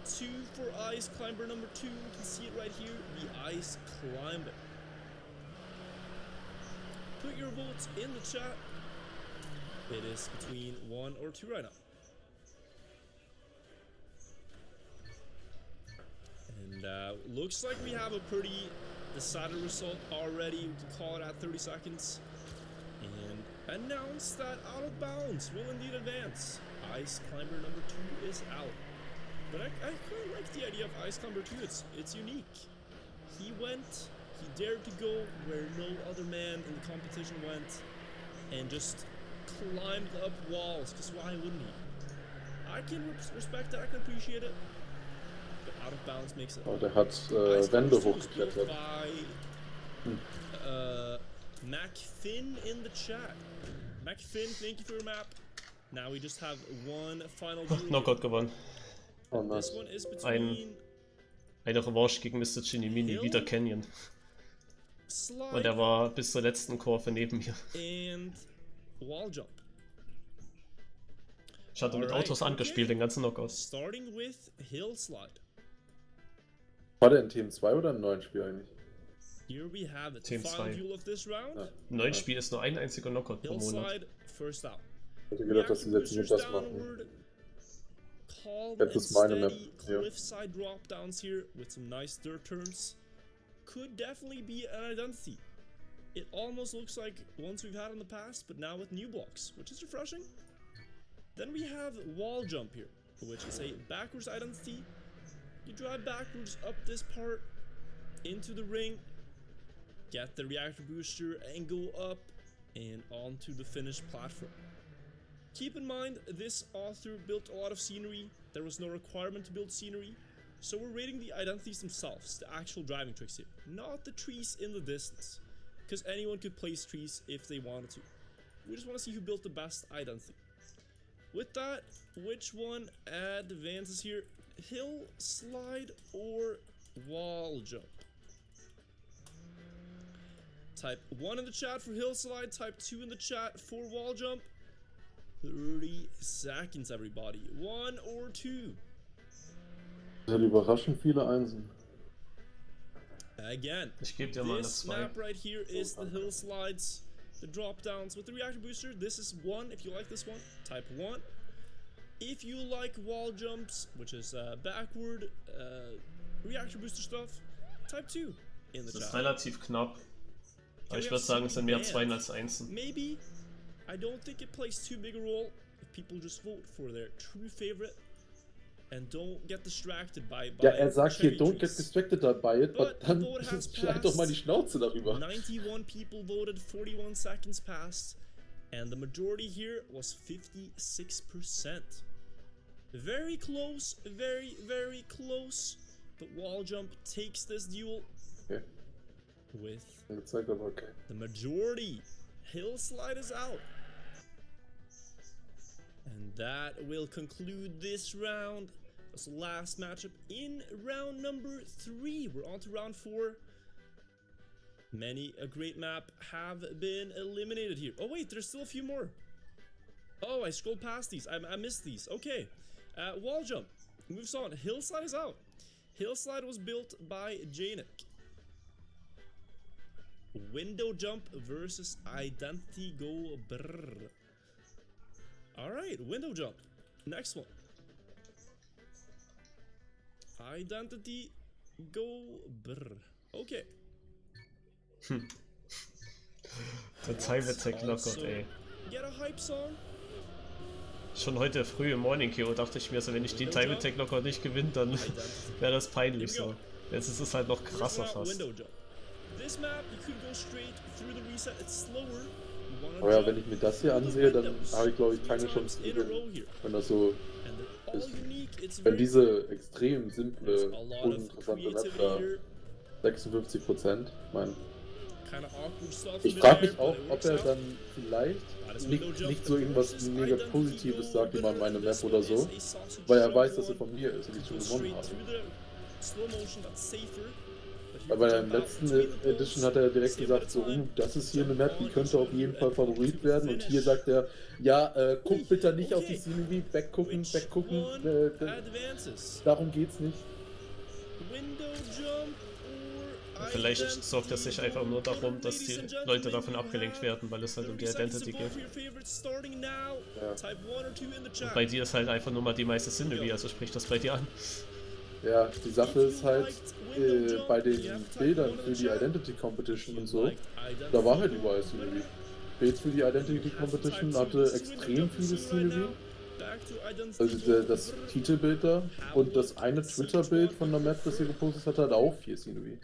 2 for Ice Climber number 2, you can see it right here, the Ice Climber. Put your votes in the chat. It is between 1 or 2 right now. And looks like we have a pretty decided result already. We can call it at 30 seconds. And announce that Out of Bounds will indeed advance. Ice Climber number 2 is out. But I quite like the idea of Ice Climber 2. It's unique. He dared to go where no other man in the competition went and just climbed up walls, because why wouldn't he? I can respect that, I can appreciate it. But out of bounds makes it. Oh, der hat Wände hochgeklettert. MacFinn in the chat. MacFinn, thank you for your map. Now we just have one final duel. Knockout gewonnen. Oh, nice. This one is between Eine Revanche gegen Mr. Ganymede, wieder Canyon. Und er war bis zur letzten Kurve neben mir. And wall jump. Ich hatte mit Autos angespielt, den ganzen Knockout. Starting with Hillslide. War der in Team 2 oder im neuen Spiel eigentlich? Here we have it. Team Final 2. duel of this round. Im neuen Spiel ist nur ein einziger Knockout pro Monat. Hillslide, first out. Ich hätte gedacht, dass die jetzt nicht das machen. Calm Jetzt ist meine Map. steady cliffside drop downs here with some nice dirt turns. Could definitely be an identity. It almost looks like ones we've had in the past, but now with new blocks, which is refreshing. Then we have wall jump here, which is a backwards identity. You drive backwards up this part into the ring, get the reactor booster, and go up and onto the finished platform. Keep in mind, this author built a lot of scenery. There was no requirement to build scenery, so we're rating the identities themselves, the actual driving tricks here, not the trees in the distance, because anyone could place trees if they wanted to. We just want to see who built the best identity. With that, which one advances here? Hill slide or wall jump? Type 1 in the chat for hill slide, type 2 in the chat for wall jump. 30 seconds, everybody. 1 or 2? Das hat überraschend viele Einsen. Again, Ich gebe dir mal eine this 2. map right here is the hill slides, the drop downs with the reactor booster. This is 1 if you like this one, type 1. If you like wall jumps, which is backward reactor booster stuff, type 2 in the Das ist chat. relativ knapp. Aber ich würde sagen, es sind mehr 2 als 1. Maybe. I don't think it plays too big a role if people just vote for their true favorite and don't get distracted by Ja, sagt hier, cherry don't get trees. distracted by it, but But dann the vote has schneid doch mal die Schnauze darüber. 91 people voted, 41 seconds passed, and the majority here was 56%. Very close, very, very close, but wall jump takes this duel Okay. with Angezeigt, aber okay. the majority. Hillslide is out. And that will conclude this round. That's the last matchup in round number 3. We're on to round 4. Many a great map have been eliminated here. Oh wait, there's still a few more. Oh, I scrolled past these. I missed these. Okay. Wall jump moves on. Hillslide is out. Hillslide was built by Janik. Window jump versus identity go brrr. Alright, window jump. Next one. Identity go brrr. Okay. Der TimeAttack Knockout, ey. Get a hype song. Schon heute früh im Morning Queue dachte ich mir so, wenn ich den TimeAttack Knockout nicht gewinne, dann wäre das peinlich so. Jetzt ist es halt noch krasser fast. This map, you could go straight through the reset. It's slower. Aber ja, wenn ich mir das hier ansehe, dann habe ich glaube ich keine Chance zu gewinnen. Wenn das so ist. Wenn diese extrem simple, uninteressante Map da 56%, ich frage mich auch, ob er dann vielleicht nicht so irgendwas mega Positives sagt über meine Map oder so, weil er weiß, dass er von mir ist und ich schon gewonnen habe. Weil bei der letzten Edition hat er direkt gesagt, so, das ist hier eine Map, die könnte auf jeden Fall Favorit werden. Und hier sagt er, ja, guck bitte nicht auf die Scenery, weggucken, darum geht's nicht. Vielleicht sorgt er sich einfach nur darum, dass die Leute davon abgelenkt werden, weil es halt um die Identity geht. Ja. Und bei dir ist halt einfach nur mal die meiste Scenery, also spricht das bei dir an. Ja, die Sache ist halt, bei den Bildern für die Identity Competition und so, da war halt überall Scenery. Bild für die Identity Competition hatte extrem viele Scenery. Also das Titelbild da und das eine Twitter-Bild von der Map, das ihr gepostet hat, hat auch 4 Scenery.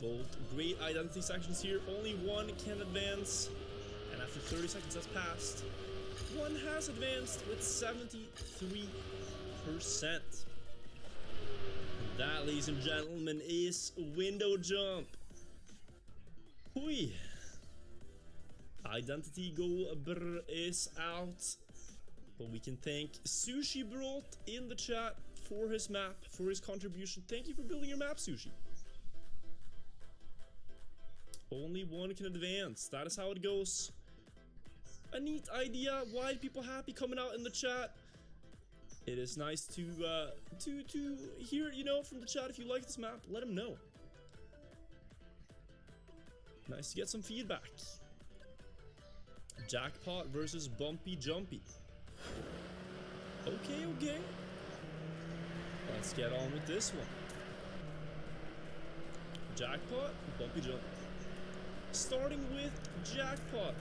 Both great identity sections here. Only one can advance, and after 30 seconds has passed, one has advanced with 73%. That, ladies and gentlemen, is window jump. Hui. Identity go brr is out. But we can thank Sushi Brought in the chat for his map, for his contribution. Thank you for building your map, Sushi. Only one can advance. That is how it goes. A neat idea. Why people happy coming out in the chat? It is nice to hear, you know, from the chat. If you like this map, let them know. Nice to get some feedback. Jackpot versus Bumpy Jumpy. Okay. Let's get on with this one. Jackpot, Bumpy Jumpy. Starting with Jackpot.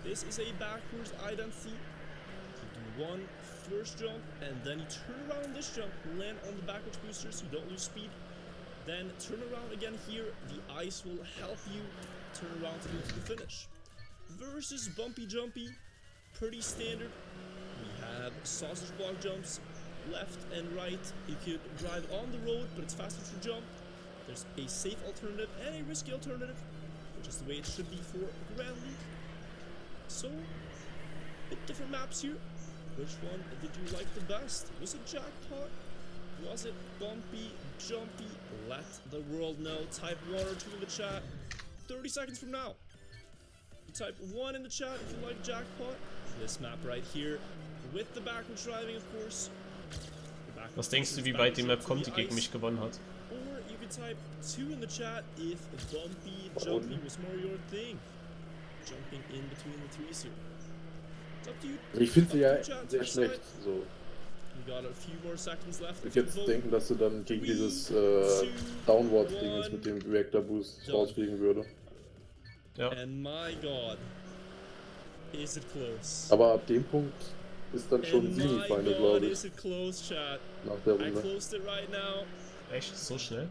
This is a backwards identity. You do one first jump, and then you turn around this jump, land on the backwards booster so you don't lose speed. Then turn around again here. The ice will help you turn around to go to the finish. Versus Bumpy Jumpy, pretty standard. We have sausage block jumps, left and right. You could drive on the road, but it's faster to jump. There's a safe alternative and a risky alternative, which is the way it should be for Grand League. So, bit different maps here. Which one did you like the best? Was it Jackpot? Was it Bumpy Jumpy? Let the world know. Type 1 or 2 in the chat. 30 seconds from now. You type 1 in the chat if you like Jackpot. This map right here. With the backwards driving, of course. Was denkst du, wie weit die Map kommt, die gegen mich gewonnen hat? Or you could type 2 in the chat if Bumpy Jumpy was more your thing. Jumping in between the trees here. It's up to you. Ich finde sie ja sehr schlecht. So. Ich würde jetzt denken, dass du dann gegen dieses Downward-Ding mit dem Reactor-Boost rausfliegen würde. Ja. And my God, is it close? Aber ab dem Punkt ist dann schon Semi-Final, glaube ich. Is it close, chat? Nach der I Runde. closed it right now. Echt? So schnell?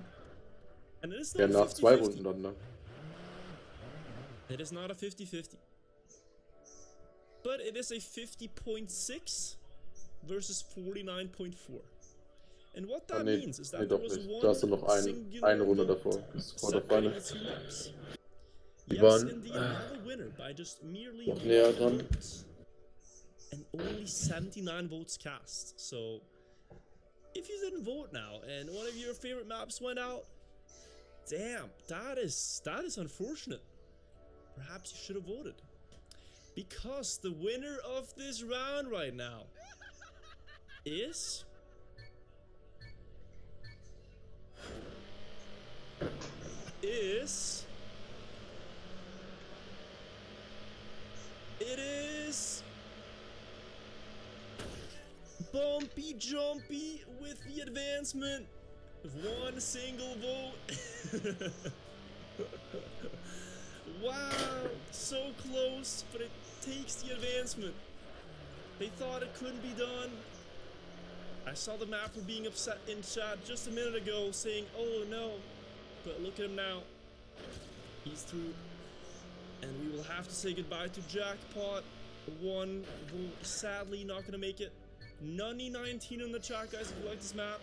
And it is Ja, not nach 2 50-50. Runden dann, ne? It is not a 50-50. But it is a 50.6 versus 49.4. And what that means is that nee, there doch was nicht. one Da hast du noch eine Runde davor. Das ist vor der Final. Die Yes, waren indeed, another winner by just merely noch näher one dran. vote. And only 79 votes cast. So, if you didn't vote now and one of your favorite maps went out, damn, that is unfortunate. Perhaps you should have voted. Because the winner of this round right now is Bumpy Jumpy with the advancement of one single vote. Wow, so close, but it takes the advancement. They thought it couldn't be done. I saw the mapper being upset in chat just a minute ago, saying, "Oh no," but look at him now. He's through, and we will have to say goodbye to Jackpot. One vote, sadly not gonna make it. Nunny19 in the chat, guys. If you like this map,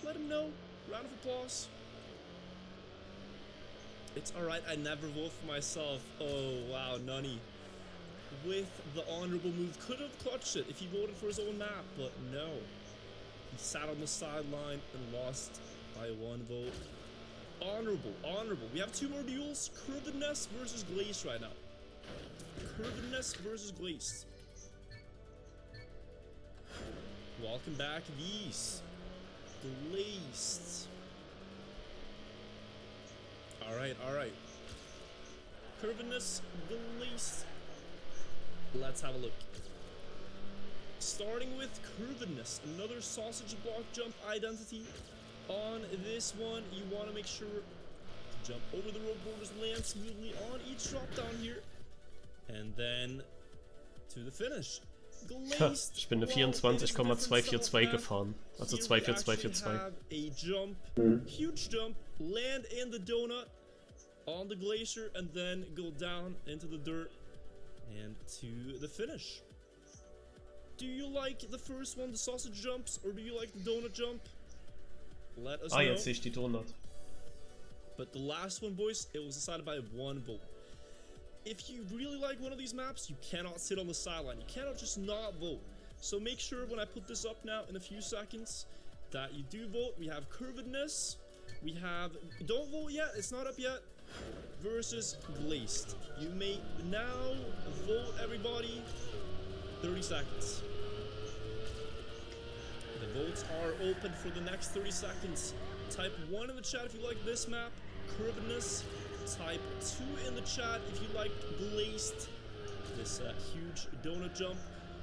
let him know. Round of applause. It's alright, I never vote for myself. Oh wow, Nunny. With the honorable move, could have clutched it if he voted for his own map, but no. He sat on the sideline and lost by 1 vote. Honorable. We have 2 more duels. Curvedness versus Glaze right now. Curvedness versus Glaze. Welcome back, V's. Glazed. Alright. Curvedness, Glazed. Let's have a look. Starting with Curvedness, another sausage block jump identity. On this one, you want to make sure to jump over the road borders, land smoothly on each drop down here, and then to the finish. Ich bin eine 24,242 gefahren. Also 24242. A jump, huge jump, land in the donut on the glacier, and then go down into the dirt and to the finish. Do you like the first one, the sausage jumps, or do you like the donut jump? let us Ah, know. jetzt sehe ich die Donut. But the last one, boys, it was decided by 1 vote. If you really like one of these maps, you cannot sit on the sideline. You cannot just not vote. So make sure when I put this up now in a few seconds that you do vote. We have curvedness. We have, don't vote yet, it's not up yet, versus glazed. You may now vote, everybody. 30 seconds. The votes are open for the next 30 seconds. Type 1 in the chat if you like this map, curvedness. Type 2 in the chat if you like glazed, this huge donut jump.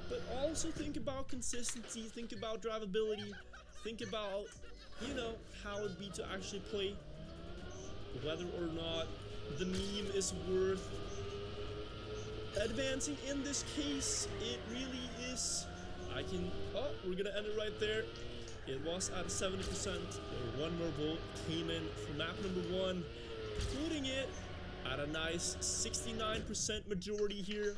But also think about consistency, think about drivability, think about, you know, how it'd be to actually play, whether or not the meme is worth advancing. In this case, it really is. Oh, we're gonna end it right there. It was at 70%. One more vote came in for map number 1, putting it at a nice 69% majority here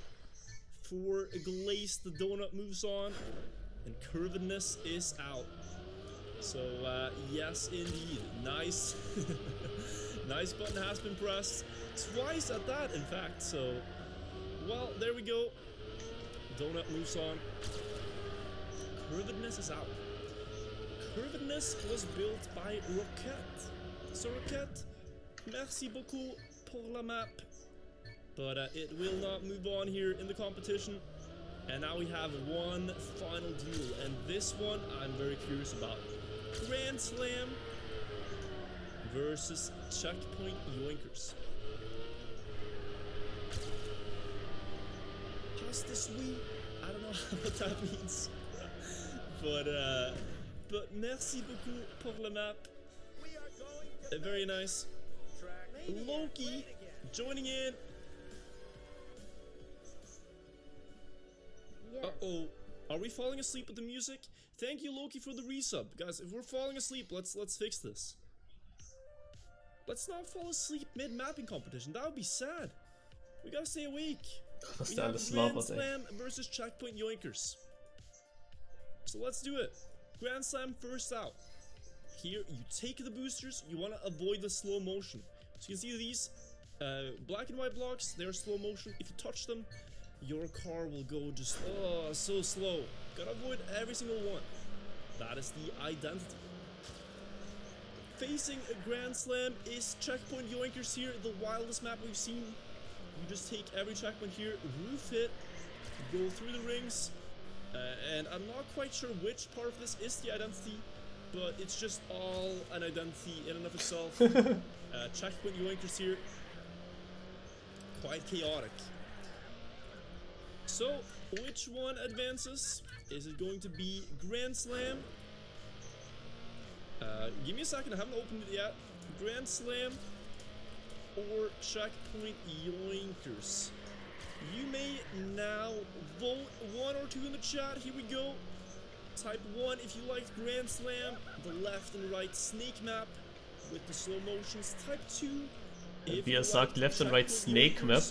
for Glaze. The donut moves on, and curvedness is out. So yes, indeed, nice, nice button has been pressed twice at that, in fact. So, well, there we go. Donut moves on. Curvedness is out. Curvedness was built by Rocket. So Rocket, merci beaucoup pour la map. But it will not move on here in the competition. And now we have one final duel. And this one I'm very curious about. Grand Slam versus Checkpoint Yoinkers. Passe sweet. I don't know what that means. But merci beaucoup pour la map. Very nice. Loki joining in. Uh-oh. Are we falling asleep with the music? Thank you, Loki, for the resub. Guys, if we're falling asleep, let's fix this. Let's not fall asleep mid-mapping competition. That would be sad. We gotta stay awake. We have Grand Slam versus Checkpoint Yoinkers. So let's do it. Grand Slam first out. Here, you take the boosters. You want to avoid the slow motion. So you can see these black and white blocks. They're slow motion. If you touch them, your car will go just, oh, so slow. Gotta avoid every single one. That is the identity. Facing a Grand Slam is Checkpoint Yoinkers here, the wildest map we've seen. You just take every checkpoint here, roof it, go through the rings, and I'm not quite sure which part of this is the identity, but it's just all an identity in and of itself. Checkpoint Yoinkers here, quite chaotic. So, which one advances? Is it going to be Grand Slam? Give me a second, I haven't opened it yet. Grand Slam or Checkpoint Yoinkers? You may now vote 1 or 2 in the chat. Here we go. Type 1 if you liked Grand Slam, the left and right snake map with the slow motions. Type 2 Wie sagt Left and Right Snake Map.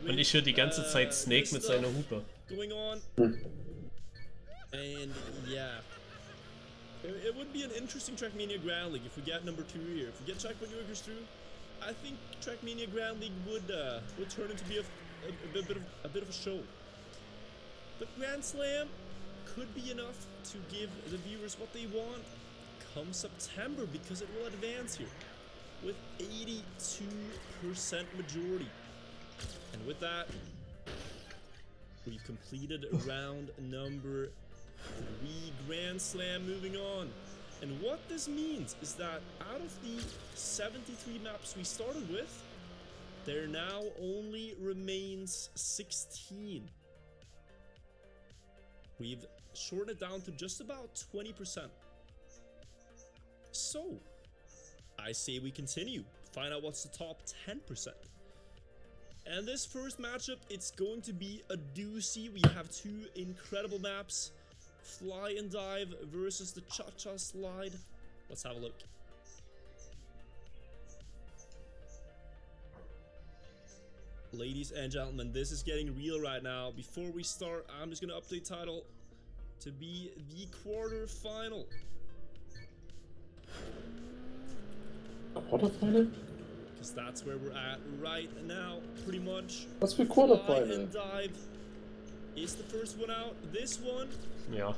Und ich höre die ganze Zeit Snake mit seiner Hupe. Going on. And yeah. It would be an interesting Trackmania Grand League if we get number 2 here. If we get Checkpoint Yoinkers through, I think Trackmania Grand League would turn into be a bit of a show. But Grand Slam could be enough to give the viewers what they want come September, because it will advance here with 82% majority. And with that, we've completed round number 3, Grand Slam. Moving on. And what this means is that out of the 73 maps we started with, there now only remains 16. We've shortened it down to just about 20%. So, I say we continue. Find out what's the top 10%. And this first matchup, it's going to be a doozy. We have 2 incredible maps. Fly and Dive versus the Cha-Cha Slide. Let's have a look. Ladies and gentlemen, this is getting real right now. Before we start, I'm just gonna update title to be the quarterfinal. Quarterfinal? Because that's where we're at right now, pretty much. Was für Fly Quarterfinal? and dive is the first one out. This one, Ja.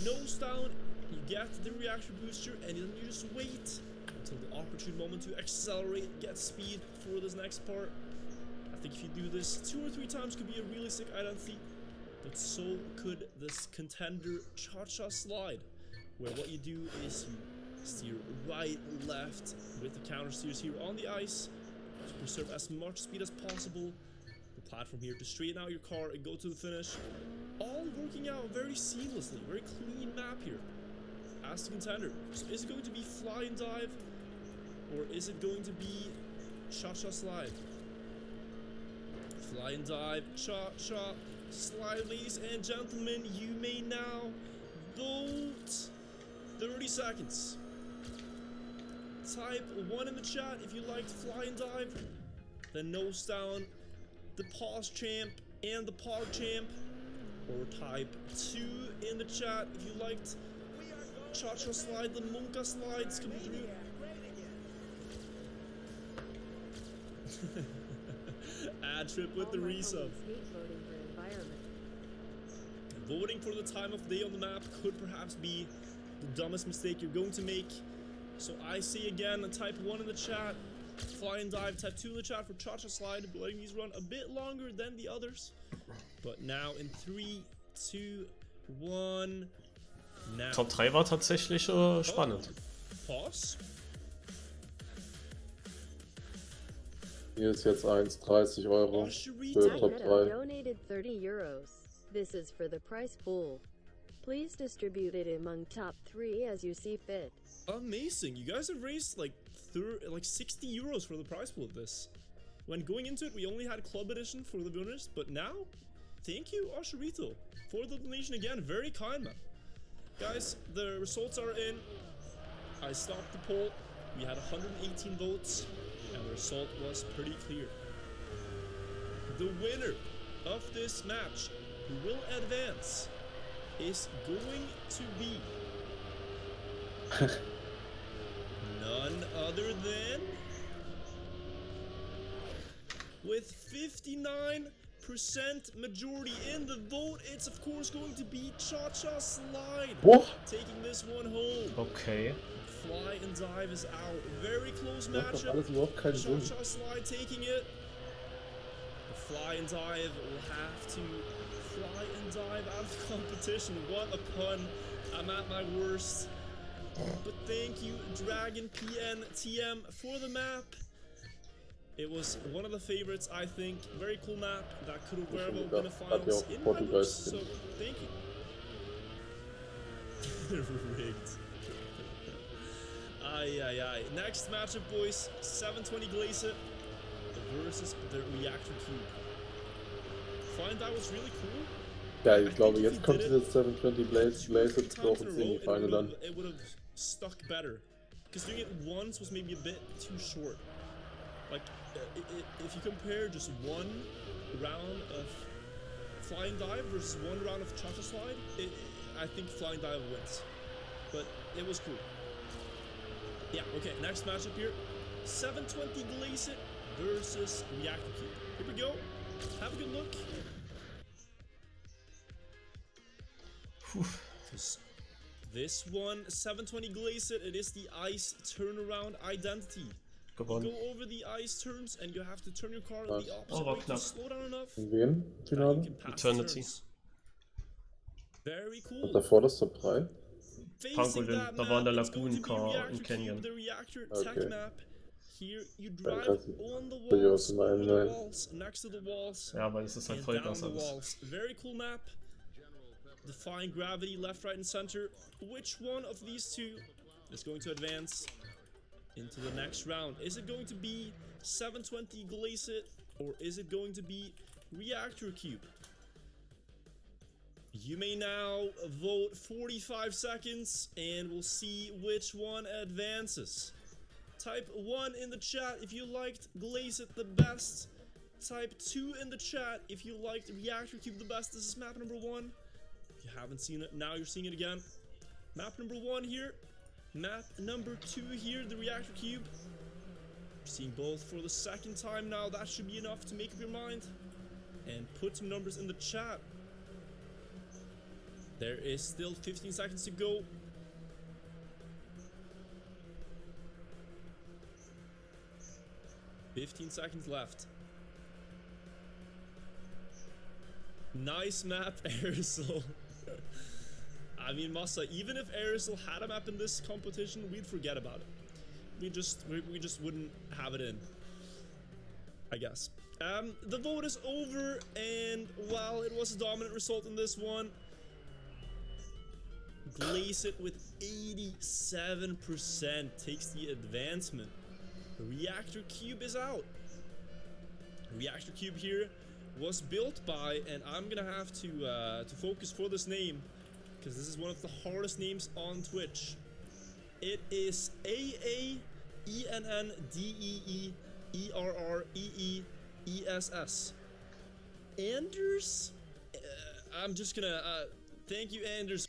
nose down, you get the reaction booster, and then you just wait until the opportune moment to accelerate, get speed for this next part. I think if you do this 2 or 3 times could be a realistic identity, but so could this contender cha-cha slide, where what you do is you steer right, left with the counter steers here on the ice to preserve as much speed as possible. The platform here to straighten out your car and go to the finish. All working out very seamlessly, very clean map here as the contender. So is it going to be fly and dive, or is it going to be cha-cha slide? Fly and dive, cha-cha slide, ladies and gentlemen. You may now vote. 30 seconds. Type 1 in the chat if you liked fly and dive, then nose down, the pause champ and the pog champ, or type 2 in the chat if you liked cha-cha slide, the monka slides coming through. Ad trip with the resub. Voting for the time of day on the map could perhaps be the dumbest mistake you're going to make. So I say again, type 1 in the chat, fly and dive, type 2 in the chat for cha-cha slide, letting these run a bit longer than the others. But now in 3, 2, 1, now. Top 3 war tatsächlich spannend. Pause. Hier ist jetzt 1,30 € für Top 3. Donated 30 euros. This is for the prize pool. Please distribute it among top 3 as you see fit. Amazing! You guys have raised like 60 euros for the prize pool of this. When going into it, we only had club edition for the winners, but now, thank you, Osharito, for the donation again. Very kind, man. Guys, the results are in. I stopped the poll. We had 118 votes, and the result was pretty clear. The winner of this match, who will advance, is going to be none other than, with 59% majority in the vote, it's of course going to be Cha-Cha Slide. What? Taking this one home. Okay. Fly and dive is out. Very close matchup. Alles überhaupt keinen Sinn. Cha-Cha Slide taking it. The fly and dive will have to fly and dive out of competition. What a pun. I'm at my worst. But thank you, Dragon PN TM, for the map. It was one of the favorites, I think. Very cool map that could have very well been a finals in my books. So thank you. Rigged. Aye. Next matchup, boys. 720 Glacier versus the Reactor Cube. Flying Dive was really cool. Ja, ich glaube, jetzt kommt diese 720 Blaze auch ins Semifinal dann. It would have stuck better. Because doing it once was maybe a bit too short. Like, if you compare just one round of Flying Dive versus one round of Cha-Cha Slide, I think Flying Dive wins. But it was cool. Yeah, okay, next matchup here. 720 Glacier versus Reactor Cube. Here we go. Have a good look. This one, 720 Glacier, it is the ice turnaround identity. Gewonnen. You go over the ice turns and you have to turn your car in the opposite way to slow down enough. Wen? Finale? Eternity. Very cool. Und davor das Top 3? Pangolin, da war in der Lagoon Car in Canyon. The reactor Okay. tech map. Here you drive on the Will you walls, also mind over the that? walls, next to the walls, Ja, weil es ist halt and voll down das the alles. walls. Very cool map. Defying gravity, left, right, and center. Which one of these two is going to advance into the next round? Is it going to be 720 Glacier, or is it going to be Reactor Cube? You may now vote 45 seconds, and we'll see which one advances. Type 1 in the chat if you liked Glacier the best. Type 2 in the chat if you liked Reactor Cube the best. This is map number 1. If you haven't seen it, now you're seeing it again. Map number 1 here. Map number 2 here, the Reactor Cube. Seeing both for the second time now, that should be enough to make up your mind. And put some numbers in the chat. There is still 15 seconds to go. $15 seconds left. Nice map, Aerosol. I mean, Massa, even if Aerosol had a map in this competition, we'd forget about it. We just wouldn't have it in, I guess. The vote is over, and while it was a dominant result in this one, Glaze it with 87% takes the advancement. Reactor Cube is out. Reactor Cube here was built by, and I'm gonna have to focus for this name because this is one of the hardest names on Twitch. It is AAENNDEEERREEESS. Anders? I'm just gonna thank you, Anders.